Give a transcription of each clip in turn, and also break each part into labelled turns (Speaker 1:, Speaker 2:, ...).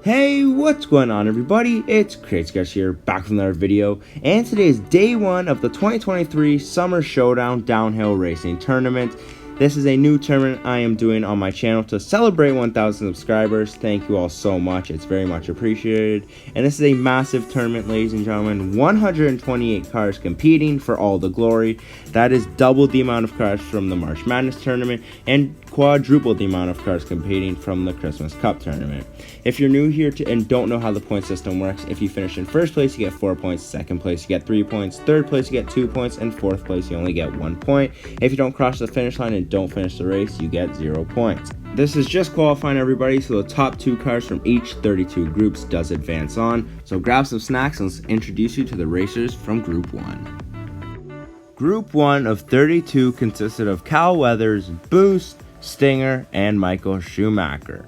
Speaker 1: Hey, what's going on everybody? It's CrazyCars here, back with another video, and today is day one of the 2023 Summer Showdown Downhill Racing Tournament. This is a new tournament I am doing on my channel to celebrate 1,000 subscribers. Thank you all so much, it's very much appreciated. And this is a massive tournament, ladies and gentlemen. 128 cars competing for all the glory. That is double the amount of cars from the March Madness tournament and quadruple the amount of cars competing from the Christmas Cup tournament. If you're new here and don't know how the point system works, if you finish in first place, you get 4 points, second place, you get 3 points, third place, you get 2 points, and fourth place, you only get 1 point. If you don't cross the finish line and don't finish the race, you get 0 points. This is just qualifying everybody, so the top 2 cars from each 32 groups does advance on. So grab some snacks and let's introduce you to the racers from Group 1. Group 1 of 32 consisted of Cal Weathers, Boost, Stinger, and Michael Schumacher.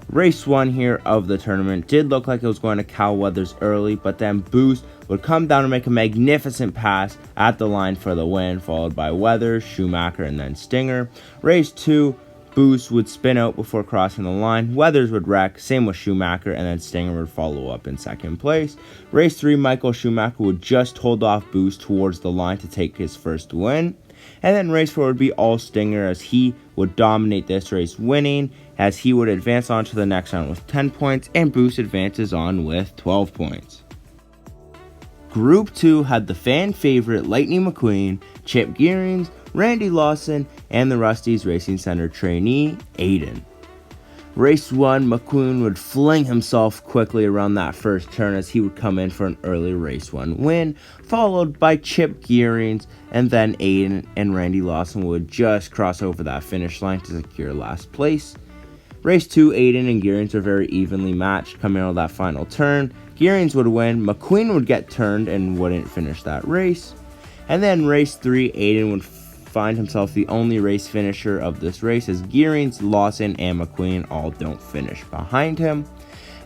Speaker 1: Race 1 here of the tournament did look like it was going to Cal Weathers early, but then Boost would come down and make a magnificent pass at the line for the win, followed by Weathers, Schumacher, and then Stinger. Race 2, Boost would spin out before crossing the line, Weathers would wreck, same with Schumacher, and then Stinger would follow up in second place. Race 3, Michael Schumacher would just hold off Boost towards the line to take his first win. And then race 4 would be all Stinger, as he would dominate this race, winning, as he would advance on to the next round with 10 points, and Boost advances on with 12 points. Group 2 had the fan favorite Lightning McQueen, Chip Gearings, Randy Lawson, and the Rusty's Racing Center trainee, Aiden. Race 1, McQueen would fling himself quickly around that first turn as he would come in for an early race 1 win, followed by Chip Gearings, and then Aiden and Randy Lawson would just cross over that finish line to secure last place. Race 2, Aiden and Gearings were very evenly matched coming out of that final turn. Gearings would win, McQueen would get turned and wouldn't finish that race. And then race 3, Aiden would find himself the only race finisher of this race, as Gearings, Lawson, and McQueen all don't finish behind him.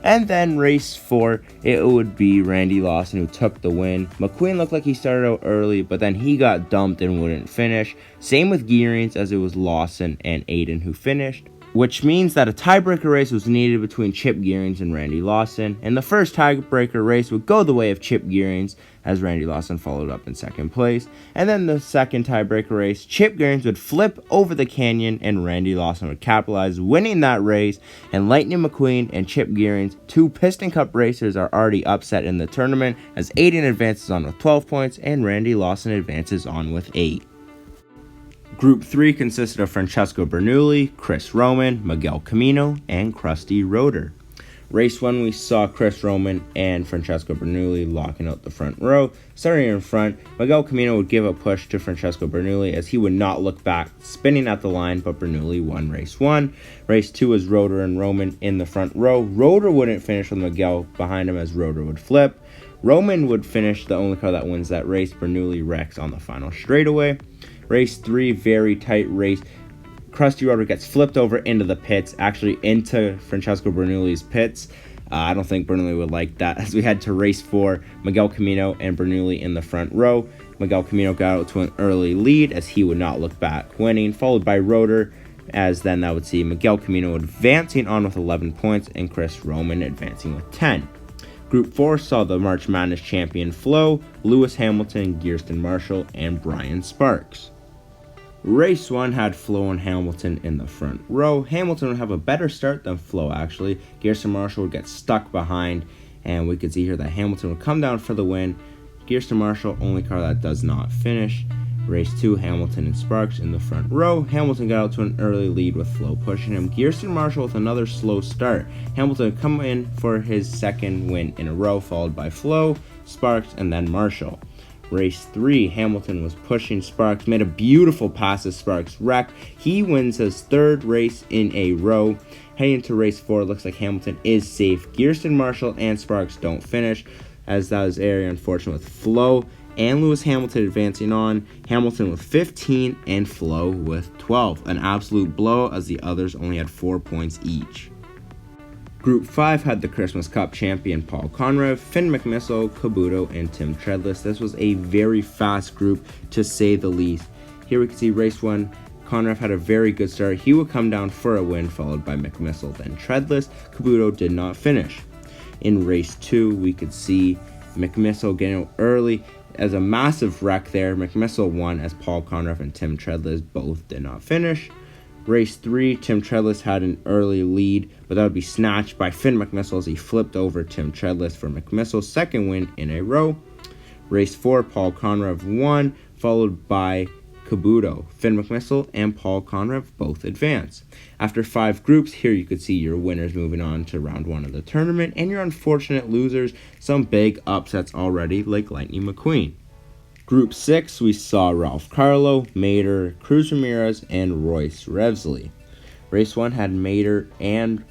Speaker 1: And then race 4, it would be Randy Lawson who took the win. McQueen looked like he started out early, but then he got dumped and wouldn't finish. Same with Gearings, as it was Lawson and Aiden who finished, which means that a tiebreaker race was needed between Chip Gearings and Randy Lawson, and the first tiebreaker race would go the way of Chip Gearings, as Randy Lawson followed up in second place. And then the second tiebreaker race, Chip Gearings would flip over the canyon and Randy Lawson would capitalize, winning that race. And Lightning McQueen and Chip Gearings, 2 Piston Cup racers, are already upset in the tournament, as Aiden advances on with 12 points and Randy Lawson advances on with 8. Group 3 consisted of Francesco Bernoulli, Chris Roman, Miguel Camino, and Krusty Roeder. Race 1, we saw Chris Roman and Francesco Bernoulli locking out the front row. Starting in front, Miguel Camino would give a push to Francesco Bernoulli as he would not look back, spinning at the line, but Bernoulli won race 1. Race 2 was Roeder and Roman in the front row. Roeder wouldn't finish with Miguel behind him, as Roeder would flip. Roman would finish the only car that wins that race. Bernoulli wrecks on the final straightaway. Race 3, very tight race. Krusty Roeder gets flipped over into the pits, actually into Francesco Bernoulli's pits. I don't think Bernoulli would like that, as we head to race 4, Miguel Camino and Bernoulli in the front row. Miguel Camino got out to an early lead, as he would not look back, winning, followed by Roeder, as then that would see Miguel Camino advancing on with 11 points and Chris Roman advancing with 10. Group 4 saw the March Madness champion Flo, Lewis Hamilton, Kirsten Marshall, and Brian Sparks. Race 1 had Flo and Hamilton in the front row. Hamilton would have a better start than Flo, actually. Kirsten Marshall would get stuck behind, and we could see here that Hamilton would come down for the win. Kirsten Marshall, only car that does not finish. Race 2, Hamilton and Sparks in the front row. Hamilton got out to an early lead with Flo pushing him. Kirsten Marshall with another slow start. Hamilton would come in for his second win in a row, followed by Flo, Sparks, and then Marshall. Race 3, Hamilton was pushing Sparks, made a beautiful pass as Sparks wrecked. He wins his third race in a row. Heading into race 4, looks like Hamilton is safe. Kirsten Marshall and Sparks don't finish, as that was very unfortunate with Flo and Lewis Hamilton advancing on. Hamilton with 15 and Flo with 12. An absolute blow, as the others only had 4 points each. Group 5 had the Christmas Cup champion Paul Conrav, Finn McMissile, Kabuto, and Tim Treadless. This was a very fast group, to say the least. Here we can see race 1, Conrav had a very good start. He would come down for a win, followed by McMissile, then Treadless. Kabuto did not finish. In race 2, we could see McMissile getting out early as a massive wreck there. McMissile won as Paul Conrav and Tim Treadless both did not finish. Race 3, Tim Treadless had an early lead, but that would be snatched by Finn McMissile as he flipped over Tim Treadless for McMissile's second win in a row. Race 4, Paul Conrav won, followed by Kabuto. Finn McMissile and Paul Conrav both advance. After 5 groups, here you could see your winners moving on to round 1 of the tournament, and your unfortunate losers, some big upsets already, like Lightning McQueen. Group 6, we saw Ralph Carlo, Mater, Cruz Ramirez, and Royce Revsley. Race 1 had Mater and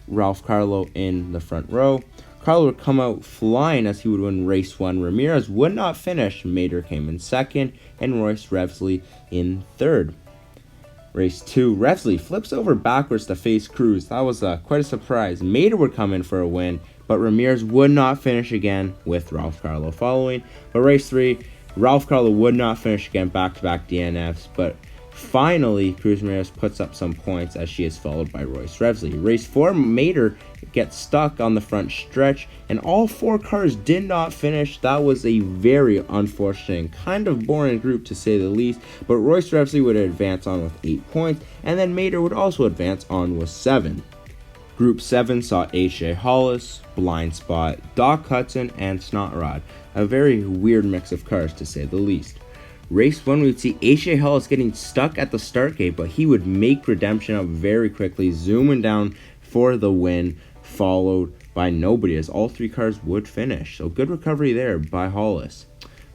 Speaker 1: Ralph Carlo in the front row. Carlo would come out flying as he would win race 1. Ramirez would not finish. Mater came in second, and Royce Revsley in third. Race 2, Revsley flips over backwards to face Cruz. That was quite a surprise. Mater would come in for a win, but Ramirez would not finish again, with Ralph Carlo following. But race 3, Ralph Carlo would not finish again, back-to-back DNFs, but finally, Cruz Ramirez puts up some points as she is followed by Royce Revsley. Race 4, Mater gets stuck on the front stretch, and all 4 cars did not finish. That was a very unfortunate and kind of boring group, to say the least, but Royce Revsley would advance on with 8 points, and then Mater would also advance on with 7. Group 7 saw A.J. Hollis, Blind Spot, Doc Hudson, and Snot Rod. A very weird mix of cars, to say the least. Race 1, we'd see A.J. Hollis getting stuck at the start gate, but he would make redemption up very quickly, zooming down for the win, followed by nobody, as all 3 cars would finish. So good recovery there by Hollis.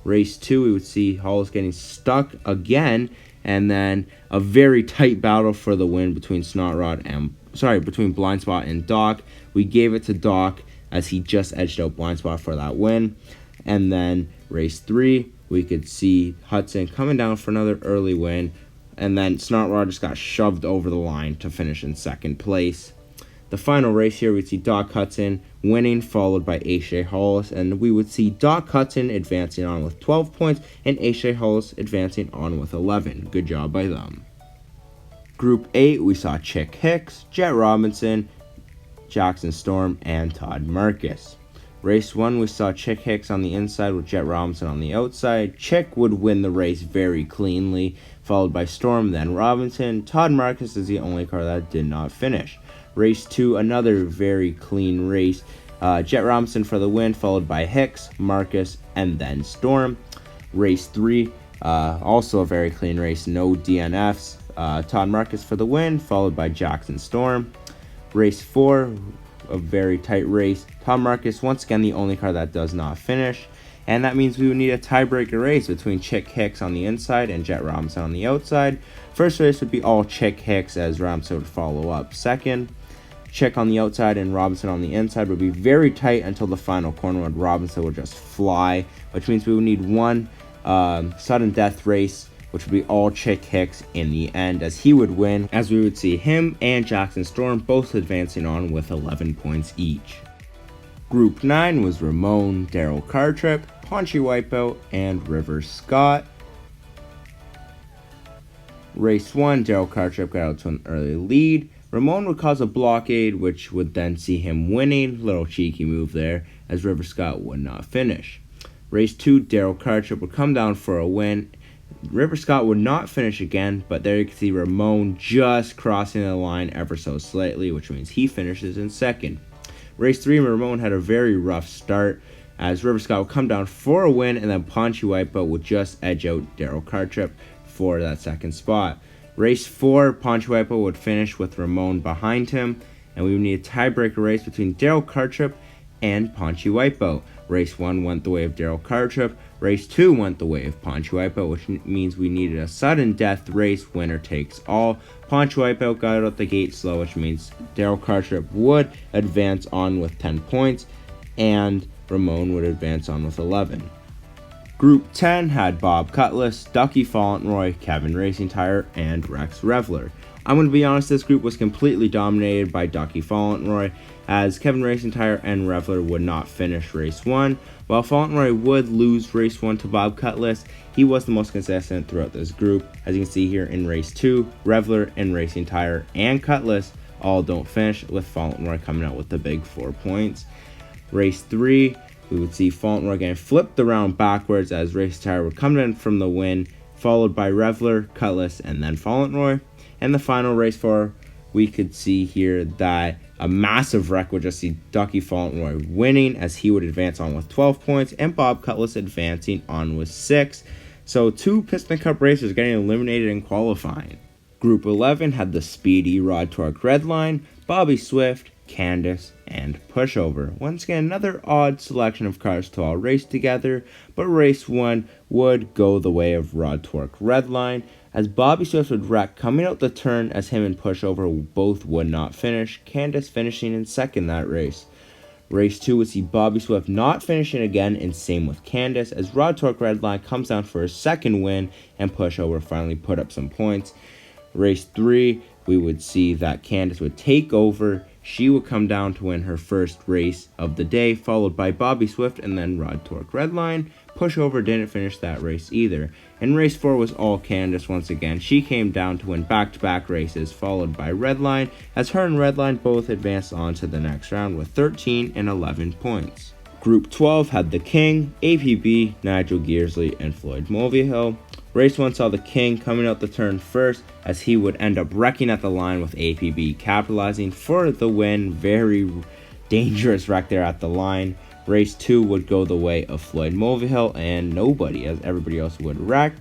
Speaker 1: Race 2, we would see Hollis getting stuck again, and then a very tight battle for the win between between Blind Spot and Doc. We gave it to Doc as he just edged out Blind Spot for that win. And then race 3, we could see Hudson coming down for another early win, and then Snot Rod just got shoved over the line to finish in second place. The final race here, we'd see Doc Hudson winning, followed by A.J. Hollis, and we would see Doc Hudson advancing on with 12 points, and A.J. Hollis advancing on with 11. Good job by them. Group 8, we saw Chick Hicks, Jet Robinson, Jackson Storm, and Todd Marcus. Race 1, we saw Chick Hicks on the inside with Jet Robinson on the outside. Chick would win the race very cleanly, followed by Storm, then Robinson. Todd Marcus is the only car that did not finish. Race 2, another very clean race. Jet Robinson for the win, followed by Hicks, Marcus, and then Storm. Race 3, also a very clean race, no DNFs. Todd Marcus for the win, followed by Jackson Storm. Race 4, a very tight race. Todd Marcus, once again, the only car that does not finish. And that means we would need a tiebreaker race between Chick Hicks on the inside and Jet Robinson on the outside. First race would be all Chick Hicks, as Robinson would follow up second. Chick on the outside and Robinson on the inside would be very tight until the final corner when Robinson would just fly, which means we would need one sudden death race, which would be all Chick Hicks in the end, as he would win, as we would see him and Jackson Storm both advancing on with 11 points each. Group 9 was Ramon, Daryl Cartrip, Paunchy Wipeout, and Rivers Scott. Race 1, Daryl Cartrip got out to an early lead. Ramon would cause a blockade, which would then see him winning. Little cheeky move there, as Rivers Scott would not finish. Race 2, Daryl Cartrip would come down for a win. Rivers Scott would not finish again, but there you can see Ramon just crossing the line ever so slightly, which means he finishes in second. Race 3, Ramon had a very rough start, as Rivers Scott would come down for a win, and then Paunchy Wipeout would just edge out Daryl Cartrip for that second spot. Race 4, Paunchy Wipeout would finish with Ramon behind him, and we would need a tiebreaker race between Daryl Cartrip and Paunchy Wipeout. Race 1 went the way of Daryl Cartrip. Race 2 went the way of Paunchy Wipeout, which means we needed a sudden death race, winner takes all. Paunchy Wipeout got out the gate slow, which means Daryl Cartrip would advance on with 10 points, and Ramon would advance on with 11. Group 10 had Bob Cutlass, Ducky Fauntleroy, Kevin Racing Tire, and Rex Revler. I'm going to be honest, this group was completely dominated by Ducky Fauntleroy. as Kevin Racing Tire and Reveler would not finish race 1. While Fauntleroy would lose race 1 to Bob Cutlass, he was the most consistent throughout this group. As you can see here in race 2, Reveler and Racing Tire and Cutlass all don't finish, with Fauntleroy coming out with the big 4 points. Race 3, we would see Fauntleroy getting flipped around backwards as Racing Tire would come in from the win, followed by Reveler, Cutlass, and then Fauntleroy. And the final race 4, we could see here that a massive wreck would just see Ducky Fauntleroy winning, as he would advance on with 12 points and Bob Cutlass advancing on with 6. So 2 Piston Cup racers getting eliminated in qualifying. Group 11 had the speedy Rod Torque Redline, Bobby Swift, Candace, and Pushover. Once again, another odd selection of cars to all race together, but race 1 would go the way of Rod Torque Redline, as Bobby Swift would wreck coming out the turn, as him and Pushover both would not finish, Candace finishing in second that race. Race 2 would see Bobby Swift not finishing again, and same with Candace, as Rod Torque Redline comes down for his second win, and Pushover finally put up some points. Race 3, we would see that Candace would take over. She would come down to win her first race of the day, followed by Bobby Swift and then Rod Torque Redline. Pushover didn't finish that race either. And race 4 was all Candace once again. She came down to win back-to-back races, followed by Redline, as her and Redline both advanced on to the next round with 13 and 11 points. Group 12 had the King, APB, Nigel Gearsley, and Floyd Mulvihill. Race 1 saw the King coming out the turn first, as he would end up wrecking at the line, with APB capitalizing for the win. Very dangerous wreck there at the line. Race 2 would go the way of Floyd Mulvihill and nobody, as everybody else would wreck.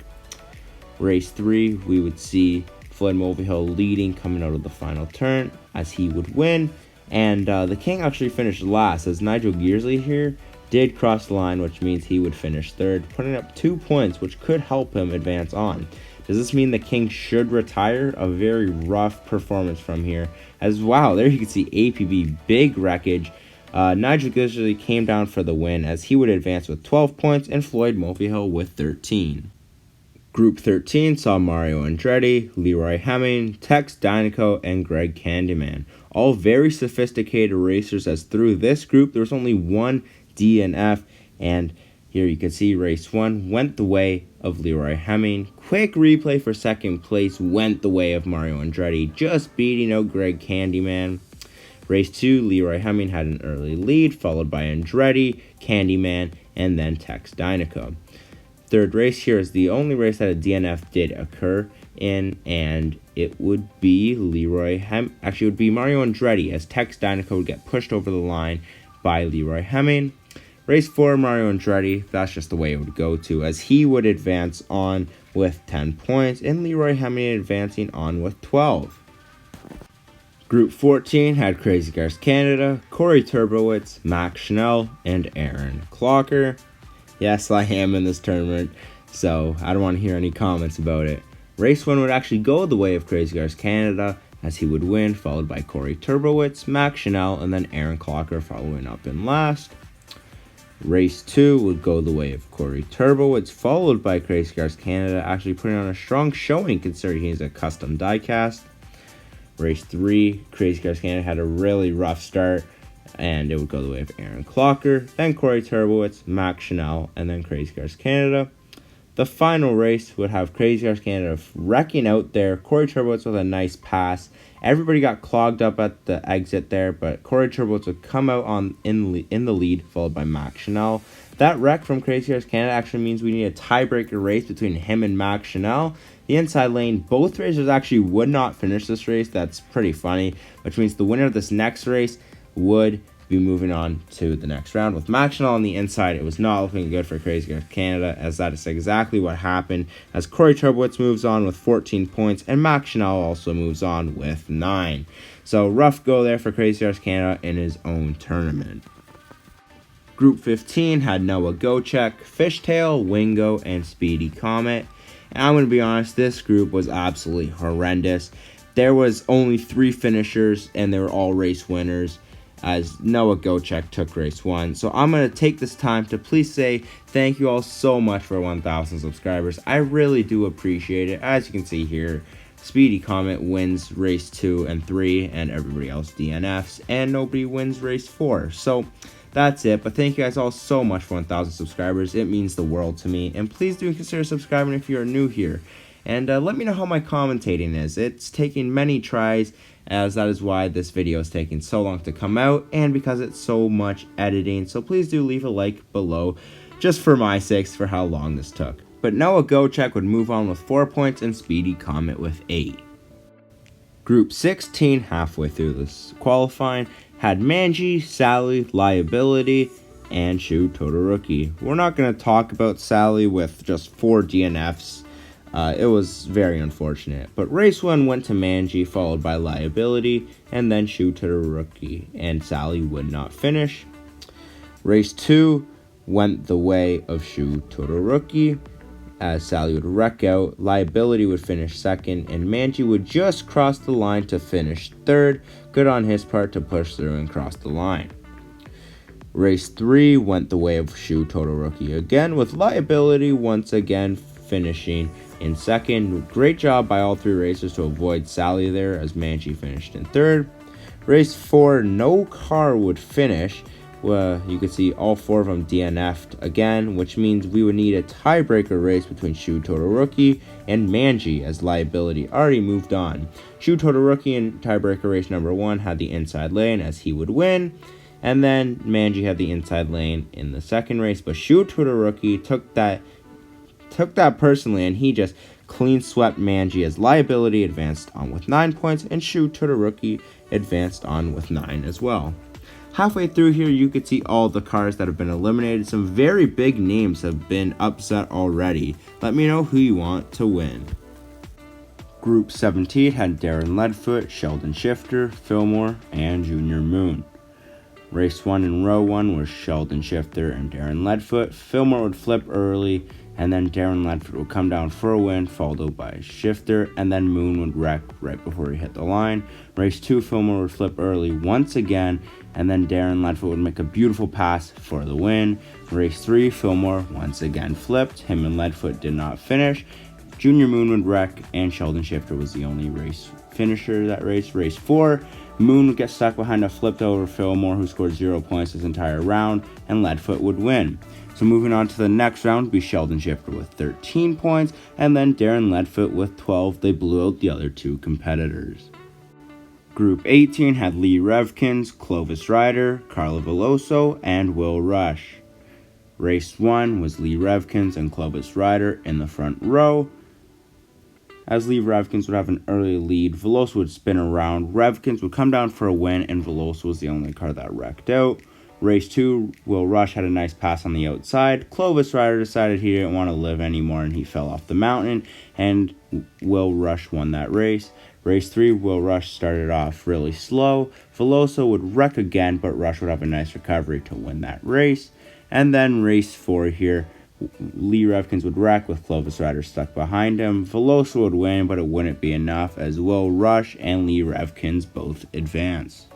Speaker 1: Race 3, we would see Floyd Mulvihill leading coming out of the final turn, as he would win. And the King actually finished last, as Nigel Gearsley here did cross the line, which means he would finish third, putting up 2 points, which could help him advance on. Does this mean the King should retire? A very rough performance from here, as wow, there you can see APB, big wreckage. Nigel Gearsley came down for the win, as he would advance with 12 points and Floyd Mulvihill with 13. Group 13 saw Mario Andretti, Leroy Hemming, Tex Dynaco, and Greg Candyman. All very sophisticated racers, as through this group there was only one DNF, and here you can see race 1 went the way of Leroy Hemming. Quick replay for second place went the way of Mario Andretti, just beating out Greg Candyman. Race 2, Leroy Hemming had an early lead, followed by Andretti, Candyman, and then Tex Dynaco. Third race here is the only race that a DNF did occur in, and it would be actually it would be Mario Andretti, as Tex Dynaco would get pushed over the line by Leroy Hemming. Race 4, Mario Andretti, that's just the way it would go to, as he would advance on with 10 points, and Leroy Hemming advancing on with 12. Group 14 had CrazyCarsCanada, Corey Turbowitz, Max Schnell, and Aaron Clocker. Yes, I am in this tournament, so I don't want to hear any comments about it. Race 1 would actually go the way of CrazyCarsCanada, as he would win, followed by Corey Turbowitz, Max Schnell, and then Aaron Clocker following up in last. Race 2 would go the way of Corey Turbowitz, followed by CrazyCarsCanada, actually putting on a strong showing considering he's a custom diecast. Race 3, CrazyCarsCanada had a really rough start, and it would go the way of Aaron Clocker, then Corey Turbowitz, Max Schnell, and then CrazyCarsCanada. The final race would have CrazyCarsCanada wrecking out there, Corey Turbowitz with a nice pass. Everybody got clogged up at the exit there, but Corey Turbowitz would come out in the lead, followed by Max Schnell. That wreck from CrazyCarsCanada actually means we need a tiebreaker race between him and Max Schnell. The inside lane, both racers actually would not finish this race. That's pretty funny, which means the winner of this next race would be moving on to the next round. With Max Schnell on the inside, it was not looking good for CrazyCarsCanada, as that is exactly what happened, as Corey Turbowitz moves on with 14 points, and Max Schnell also moves on with 9. So rough go there for CrazyCarsCanada in his own tournament. Group 15 had Noah Gochek, Fishtail, Wingo, and Speedy Comet. And I'm going to be honest, this group was absolutely horrendous. There was only 3 finishers, and they were all race winners, as Noah Gochek took race 1. So I'm going to take this time to please say thank you all so much for 1,000 subscribers. I really do appreciate it. As you can see here, Speedy Comet wins race 2 and 3, and everybody else DNFs, and nobody wins race 4. So that's it, but thank you guys all so much for 1,000 subscribers. It means the world to me, and please do consider subscribing if you are new here. And let me know how my commentating is. It's taking many tries, as that is why this video is taking so long to come out, and because it's so much editing. So please do leave a like below, just for my sakes, for how long this took. But Noah GoCheck would move on with 4 points, and Speedy Comet with 8. Group 16, halfway through this qualifying, had Manji, Sally, Liability, and Shu Todoroki. We're not going to talk about Sally with just 4 DNFs. It was very unfortunate. But race 1 went to Manji, followed by Liability, and then Shu Todoroki, and Sally would not finish. Race 2 went the way of Shu Todoroki, as Sally would wreck out, Liability would finish second, and Manji would just cross the line to finish third. Good on his part to push through and cross the line. Race 3 went the way of Shu Todoroki again, with Liability once again finishing in second. Great job by all 3 racers to avoid Sally there, as Manji finished in third. Race 4, no car would finish. You could see all 4 of them DNF'd again, which means we would need a tiebreaker race between Shu Todoroki and Manji, as Liability already moved on. Shu Todoroki in tiebreaker race number 1 had the inside lane, as he would win, and then Manji had the inside lane in the second race, but Shu Todoroki took that personally, and he just clean swept Manji, as Liability advanced on with 9 points, and Shu Todoroki advanced on with 9 as well. Halfway through here, you could see all the cars that have been eliminated. Some very big names have been upset already. Let me know who you want to win. Group 17 had Darren Leadfoot, Sheldon Shifter, Fillmore, and Junior Moon. Race 1 in row 1 was Sheldon Shifter and Darren Leadfoot. Fillmore would flip early, and then Darren Leadfoot would come down for a win, followed by Shifter, and then Moon would wreck right before he hit the line. Race 2, Fillmore would flip early once again, and then Darren Leadfoot would make a beautiful pass for the win. Race 3, Fillmore once again flipped. Him and Leadfoot did not finish. Junior Moon would wreck, and Sheldon Shifter was the only race finisher that race. Race 4, Moon would get stuck behind a flipped over Fillmore, who scored 0 points this entire round, and Leadfoot would win. So moving on to the next round would be Sheldon Shifter with 13 points, and then Darren Leadfoot with 12. They blew out the other 2 competitors. Group 18 had Lee Revkins, Clovis Ryder, Carla Veloso, and Will Rush. Race 1 was Lee Revkins and Clovis Ryder in the front row, as Lee Revkins would have an early lead. Veloso would spin around, Revkins would come down for a win, and Veloso was the only car that wrecked out. Race 2, Will Rush had a nice pass on the outside. Clovis Ryder decided he didn't want to live anymore, and he fell off the mountain, and Will Rush won that race. Race 3, Will Rush started off really slow. Veloso would wreck again, but Rush would have a nice recovery to win that race. And then race 4 here, Lee Revkins would wreck with Clovis Ryder stuck behind him. Veloso would win, but it wouldn't be enough, as Will Rush and Lee Revkins both advance.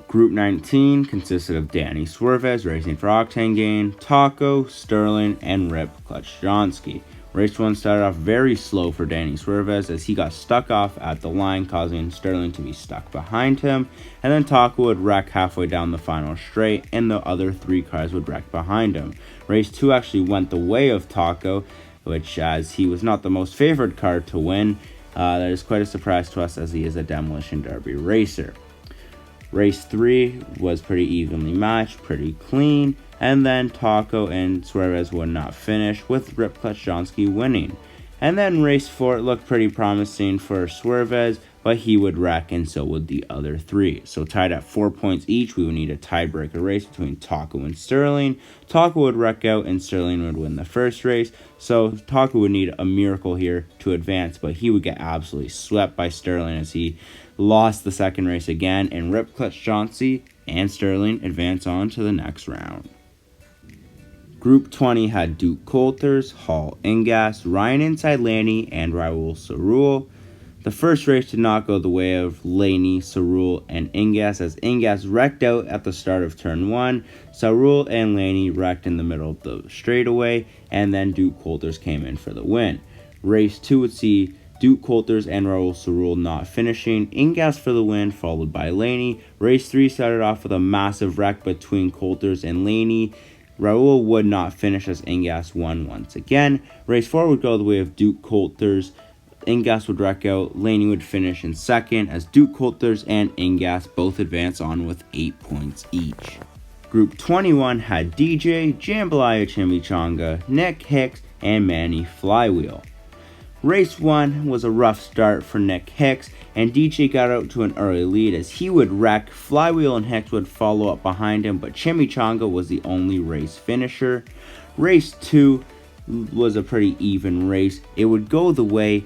Speaker 1: Group 19 consisted of Danny Swervez racing for Octane Gain, Taco, Sterling, and Rip Klutchjonski. Race 1 started off very slow for Danny Swervez, as he got stuck off at the line, causing Sterling to be stuck behind him, and then Taco would wreck halfway down the final straight, and the other 3 cars would wreck behind him. Race 2 actually went the way of Taco, which, as he was not the most favored car to win, that is quite a surprise to us, as he is a Demolition Derby racer. Race 3 was pretty evenly matched, pretty clean, and then Taco and Swervez would not finish, with Rip Klutchjonski winning. And then race 4 looked pretty promising for Swervez, but he would wreck, and so would the other 3. So tied at 4 points each, we would need a tiebreaker race between Taco and Sterling. Taco would wreck out, and Sterling would win the first race. So Taco would need a miracle here to advance, but he would get absolutely swept by Sterling, as he lost the second race again, and Rip Klutchjonski and Sterling advance on to the next round. Group 20 had Duke Coulters, Hall Ingas, Ryan Inside Laney, and Raul Cerul. The first race did not go the way of Laney, Cerul, and Ingas, as Ingas wrecked out at the start of turn 1. Cerul and Laney wrecked in the middle of the straightaway, and then Duke Coulters came in for the win. Race 2 would see Duke Coulters and Raul Cerul not finishing. Ingas for the win, followed by Laney. Race 3 started off with a massive wreck between Coulters and Laney. Raul would not finish as Ingas won once again. Race 4 would go the way of Duke Coulters. Ingas would wreck out. Laney would finish in second as Duke Coulters and Ingas both advance on with 8 points each. Group 21 had DJ, Jambalaya Chimichanga, Nick Hicks, and Manny Flywheel. Race 1 was a rough start for Nick Hicks, and DJ got out to an early lead as he would wreck. Flywheel and Hicks would follow up behind him, but Chimichanga was the only race finisher. Race 2 was a pretty even race. It would go the way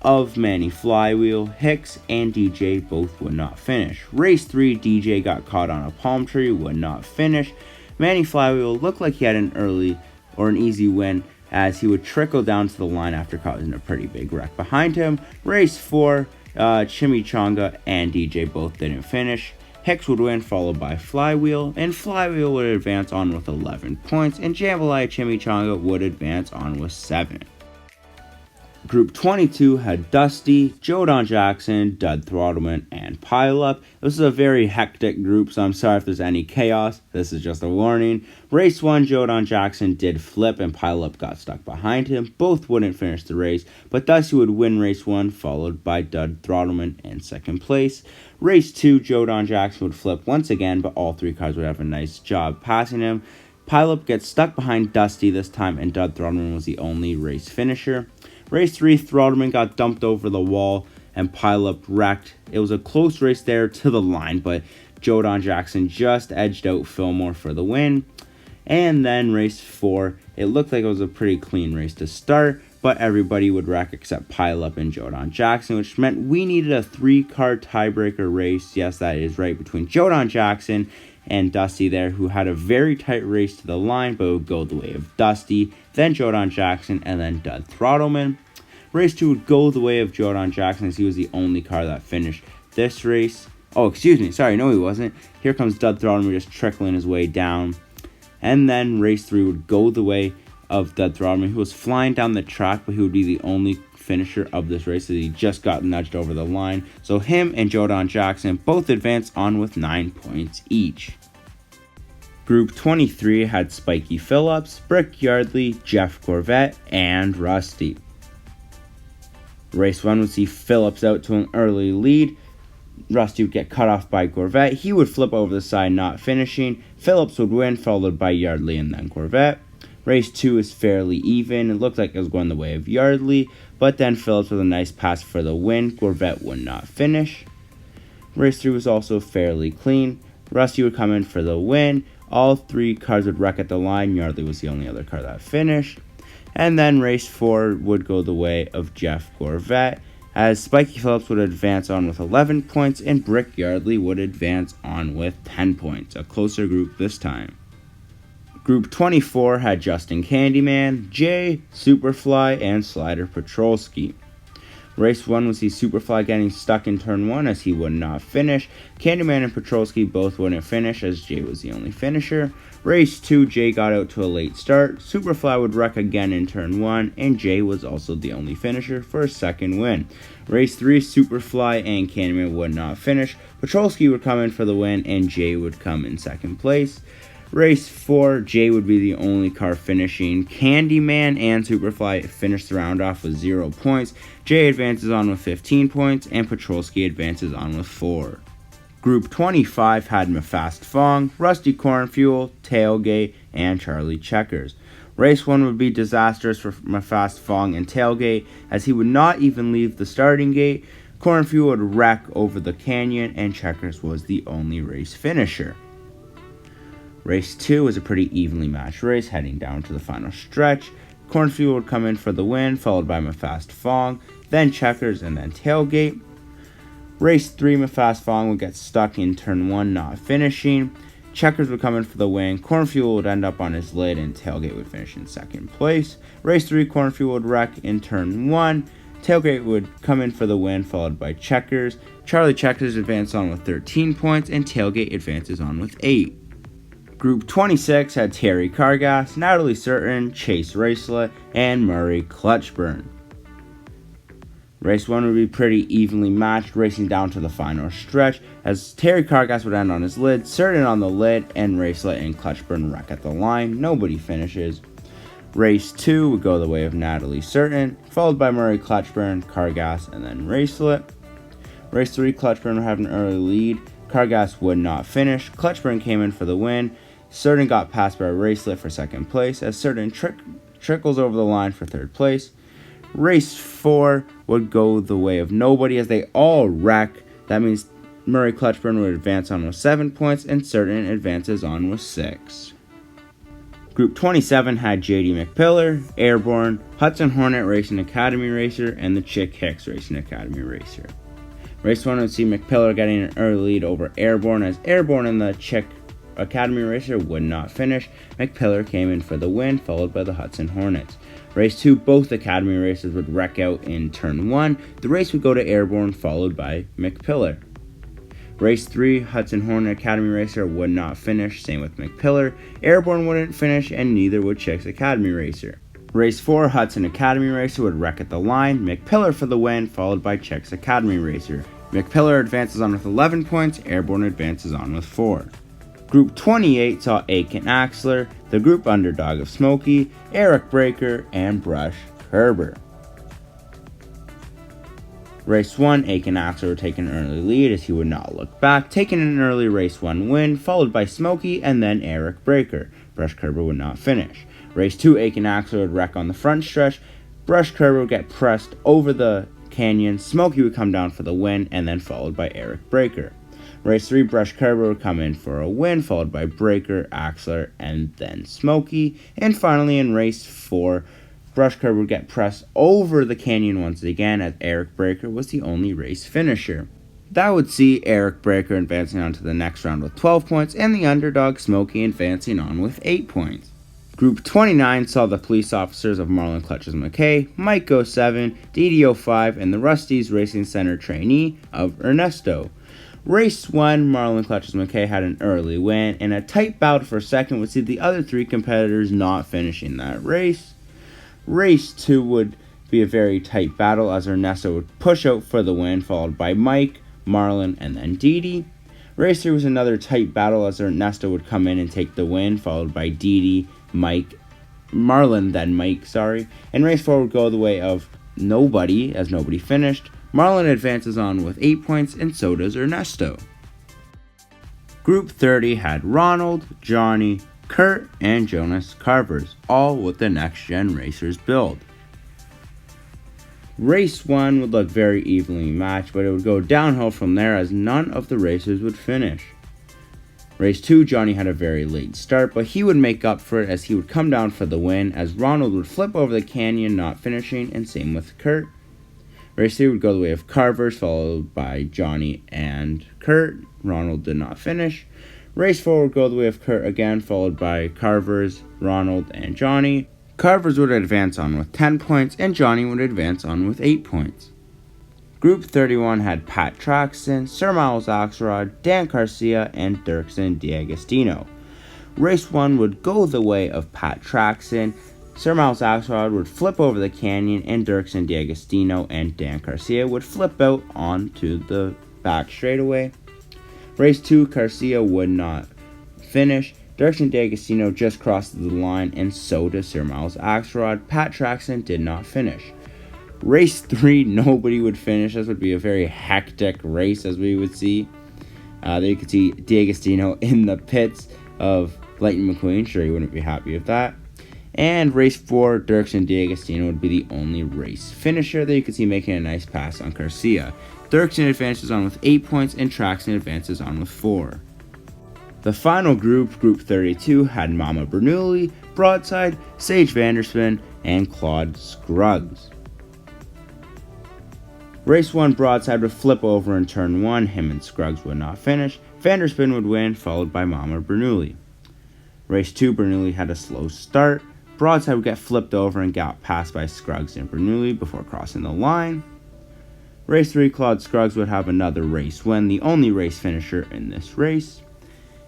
Speaker 1: of Manny Flywheel. Hicks and DJ both would not finish. Race 3, DJ got caught on a palm tree, would not finish. Manny Flywheel looked like he had an easy win, as he would trickle down to the line after causing a pretty big wreck behind him. Race 4, Chimichanga and DJ both didn't finish. Hicks would win, followed by Flywheel, and Flywheel would advance on with 11 points, and Jambalaya Chimichanga would advance on with 7. Group 22 had Dusty, Jodan Jackson, Dud Throttleman, and Pile Up. This is a very hectic group, so I'm sorry if there's any chaos. This is just a warning. Race 1, Jodan Jackson did flip and Pile Up got stuck behind him. Both wouldn't finish the race, but Dusty would win race 1, followed by Dud Throttleman in second place. Race 2, Jodan Jackson would flip once again, but all 3 cars would have a nice job passing him. Pile Up gets stuck behind Dusty this time, and Dud Throttleman was the only race finisher. Race 3, Throttleman got dumped over the wall and Pile Up wrecked. It was a close race there to the line, but Jodan Jackson just edged out Fillmore for the win. And then race 4, it looked like it was a pretty clean race to start, but everybody would wreck except Pile Up and Jodan Jackson, which meant we needed a 3-car tiebreaker race. Yes, that is right, between Jodan Jackson and Dusty there, who had a very tight race to the line, but it would go the way of Dusty, then Jodan Jackson, and then Dud Throttleman. Race 2 would go the way of Jodan Jackson, as he was the only car that finished this race. Oh, excuse me, sorry, no he wasn't. Here comes Dud Throttleman just trickling his way down. And then race 3 would go the way of Dud Throttleman, who was flying down the track, but he would be the only finisher of this race, as he just got nudged over the line. So him and Jodan Jackson both advanced on with 9 points each. Group 23 had Spiky Phillips, Brick Yardley, Jeff Corvette, and Rusty. Race 1 would see Phillips out to an early lead. Rusty would get cut off by Corvette. He would flip over the side, not finishing. Phillips would win, followed by Yardley and then Corvette. Race 2 is fairly even. It looked like it was going the way of Yardley, but then Phillips with a nice pass for the win. Corvette would not finish. Race 3 was also fairly clean. Rusty would come in for the win. All 3 cars would wreck at the line. Yardley was the only other car that finished. And then race 4 would go the way of Jeff Corvette, as Spiky Phillips would advance on with 11 points and Brick Yardley would advance on with 10 points. A closer group this time. Group 24 had Justin Candyman, Jay, Superfly, and Slider Petrolski. Race 1 would see Superfly getting stuck in turn 1 as he would not finish. Candyman and Petrolski both wouldn't finish as Jay was the only finisher. Race 2, Jay got out to a late start. Superfly would wreck again in turn 1, and Jay was also the only finisher for a second win. Race 3, Superfly and Candyman would not finish. Petrolski would come in for the win, and Jay would come in second place. Race 4, Jay would be the only car finishing. Candyman and Superfly finished the round off with 0 points. Jay advances on with 15 points, and Petrolski advances on with 4. Group 25 had Mafast Fong, Rusty Cornfuel, Tailgate, and Charlie Checkers. Race 1 would be disastrous for Mafast Fong and Tailgate, as he would not even leave the starting gate. Cornfuel would wreck over the canyon, and Checkers was the only race finisher. Race 2 was a pretty evenly matched race heading down to the final stretch. Cornfuel would come in for the win, followed by Mafast Fong, then Checkers, and then Tailgate. Race 3, Mafast Fong would get stuck in turn 1, not finishing. Checkers would come in for the win. Cornfuel would end up on his lid, and Tailgate would finish in second place. Race 3, Cornfuel would wreck in turn 1. Tailgate would come in for the win, followed by Checkers. Charlie Checkers advanced on with 13 points, and Tailgate advances on with 8. Group 26 had Terry Cargas, Natalie Certain, Chase Racelet, and Murray Clutchburn. Race 1 would be pretty evenly matched, racing down to the final stretch, as Terry Cargas would end on his lid, Certain on the lid, and Racelet and Clutchburn wreck at the line. Nobody finishes. Race 2 would go the way of Natalie Certain, followed by Murray Clutchburn, Cargas, and then Racelet. Race 3, Clutchburn would have an early lead. Cargas would not finish. Clutchburn came in for the win. Certain got passed by Racelet for second place, as Certain trickles over the line for third place. Race 4 would go the way of nobody, as they all wreck. That means Murray Clutchburn would advance on with 7 points, and Certain advances on with 6. Group 27 had JD McPillar, Airborne, Hudson Hornet Racing Academy Racer, and the Chick Hicks Racing Academy Racer. Race 1 would see McPillar getting an early lead over Airborne, as Airborne and the Chick Academy Racer would not finish. McPillar came in for the win, followed by the Hudson Hornets. Race 2, both Academy racers would wreck out in turn 1. The race would go to Airborne, followed by McPillar. Race 3, Hudson Hornet Academy Racer would not finish, same with McPillar. Airborne wouldn't finish, and neither would Chick's Academy Racer. Race 4, Hudson Academy Racer would wreck at the line, McPillar for the win, followed by Chick's Academy Racer. McPillar advances on with 11 points, Airborne advances on with 4. Group 28 saw Aiken Axler, the group underdog of Smokey, Eric Breaker, and Brush Kerber. Race 1, Aiken Axler would take an early lead as he would not look back, taking an early Race 1 win, followed by Smokey and then Eric Breaker. Brush Kerber would not finish. Race 2, Aiken Axler would wreck on the front stretch, Brush Kerber would get pressed over the canyon, Smokey would come down for the win, and then followed by Eric Breaker. Race 3, Brush Kerber would come in for a win, followed by Breaker, Axler, and then Smokey. And finally in Race 4, Brush Kerber would get pressed over the canyon once again, as Eric Breaker was the only race finisher. That would see Eric Breaker advancing on to the next round with 12 points, and the underdog Smokey advancing on with 8 points. Group 29 saw the police officers of Marlin Clutches McKay, Mike 07, DD 05, and the Rusty's Racing Center trainee of Ernesto. Race 1, Marlin Clutches McKay had an early win, and a tight bout for second would see the other 3 competitors not finishing that race. Race 2 would be a very tight battle, as Ernesto would push out for the win, followed by Mike, Marlin, and then Didi. Race 3 was another tight battle, as Ernesto would come in and take the win, followed by Didi, Marlin, then Mike, and Race 4 would go the way of nobody, as nobody finished. Marlin advances on with 8 points, and so does Ernesto. Group 30 had Ronald, Johnny, Kurt, and Jonas Carvers, all with the Next Gen Racers build. Race 1 would look very evenly matched, but it would go downhill from there as none of the racers would finish. Race 2, Johnny had a very late start, but he would make up for it as he would come down for the win, as Ronald would flip over the canyon, not finishing, and same with Kurt. Race 3 would go the way of Carvers, followed by Johnny and Kurt. Ronald did not finish. Race 4 would go the way of Kurt again, followed by Carvers, Ronald, and Johnny. Carvers would advance on with 10 points, and Johnny would advance on with 8 points. Group 31 had Pat Traxton, Sir Miles Axelrod, Dan Garcia, and Dirksen D'Agostino. Race 1 would go the way of Pat Traxton. Sir Miles Axelrod would flip over the canyon, and Dirksen D'Agostino and Dan Garcia would flip out onto the back straightaway. Race 2, Garcia would not finish. Dirksen D'Agostino just crossed the line, and so does Sir Miles Axelrod. Pat Traxton did not finish. Race 3, nobody would finish. This would be a very hectic race, as we would see. There you could see D'Agostino in the pits of Lightning McQueen. Sure, he wouldn't be happy with that. And race 4, Dirksen D'Agostino would be the only race finisher. There you could see making a nice pass on Garcia. Dirksen advances on with 8 points, and Traxton advances on with 4. The final group, Group 32, had Mama Bernoulli, Broadside, Sage Vanderspin, and Claude Scruggs. Race 1, Broadside would flip over in turn 1, him and Scruggs would not finish. Vanderspin would win, followed by Mama Bernoulli. Race 2, Bernoulli had a slow start. Broadside would get flipped over and got passed by Scruggs and Bernoulli before crossing the line. Race 3, Claude Scruggs would have another race win, the only race finisher in this race.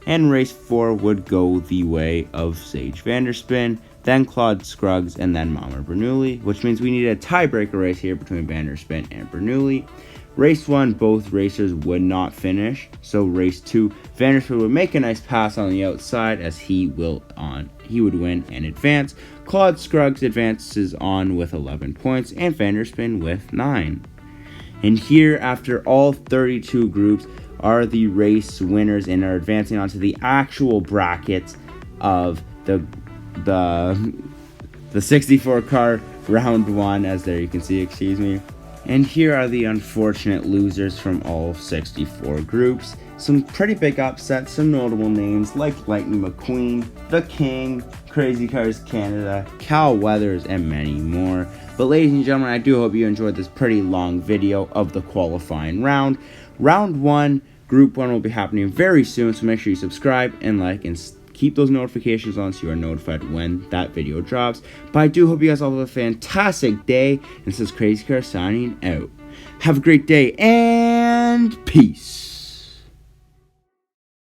Speaker 1: And race 4 would go the way of Sage Vanderspin. then Claude Scruggs, and then Mamer Bernoulli, which means we need a tiebreaker race here between Vanderspin and Bernoulli. Race 1, both racers would not finish, so race 2, Vanderspin would make a nice pass on the outside as he would win and advance. Claude Scruggs advances on with 11 points and Vanderspin with 9. And here, after all 32 groups, are the race winners and are advancing onto the actual brackets of the 64 car round 1, as there you can see, excuse me. And here are the unfortunate losers from all 64 groups. Some pretty big upsets, some notable names like Lightning McQueen, The King, CrazyCarsCanada, Cal Weathers, and many more. But ladies and gentlemen, I do hope you enjoyed this pretty long video of the qualifying round. Round 1, Group 1 will be happening very soon, so make sure you subscribe and like and keep those notifications on so you are notified when that video drops. But I do hope you guys all have a fantastic day, and this is CrazyCar signing out. Have a great day, and peace.